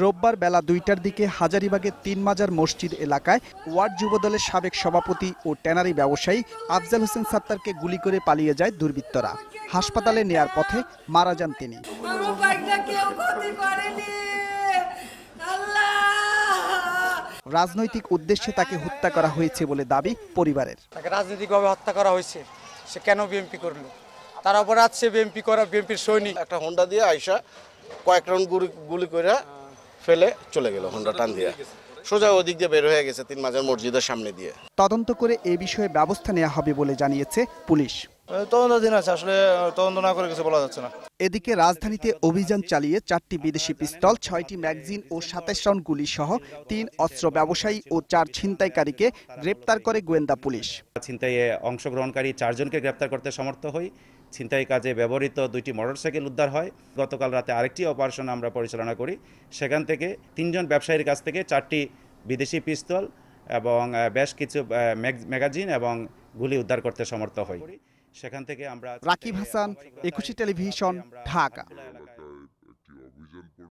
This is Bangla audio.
রোববার বেলা ২টার দিকে হাজারীবাগের ৩ মাজার মসজিদ এলাকায় ওয়ার্ড যুবদলের সাবেক সভাপতি ও ট্যানারি ব্যবসায়ী আফজাল হোসেন সাত্তারকে গুলি করে পালিয়ে যায় দুর্বৃত্তরা। হাসপাতালে নেয়ার পথে মারা যান তিনি। রাজনৈতিক উদ্দেশ্যে তাকে হত্যা করা হয়েছে বলে দাবি পরিবারের। তাকে রাজনৈতিকভাবে হত্যা করা হয়েছে। সে কেন বিএমপি করলো? তার অপরাধ সে বিএমপি করা, বিএমপির সৈনিক। একটা হোন্ডা দিয়ে আইসা কয়েক রাউন্ড গুলি করে ফেলে চলে গেল, হোন্ডা টান দিয়ে সোজা ওদিক দিয়ে বের হয়ে গেছে ৩ মাজার মসজিদের সামনে দিয়ে। তদন্ত করে এ বিষয়ে ব্যবস্থা নেওয়া হবে বলে জানিয়েছে পুলিশ। তদন্তাধীন আছে, আসলে তদন্ত না করে কিছু বলা যাচ্ছে না। এদিকে রাজধানীতে অভিযান চালিয়ে 4টি বিদেশি পিস্তল, 6টি ম্যাগাজিন ও 27 রাউন্ড গুলি সহ 3 অস্ত্র ব্যবসায়ী ও 4 ছিনতাইকারীকে গ্রেপ্তার করে গোয়েন্দা পুলিশ। ছিনতাইয়ে অংশগ্রহণকারী 4 জনকে গ্রেপ্তার করতে সমর্থ হই। ছিনতাই কাজে ব্যবহৃত 2টি মোটরসাইকেল উদ্ধার হয়। গতকাল রাতে আরেকটি অপারেশন আমরা পরিচালনা করি। সেখান থেকে 3 জন ব্যবসায়ীর কাছ থেকে 4টি বিদেশি পিস্তল এবং বেশ কিছু ম্যাগাজিন এবং গুলি উদ্ধার করতে সমর্থ হই। সেখান থেকে আমরা রাকিব হাসান, 21 টেলিভিশন, ঢাকা।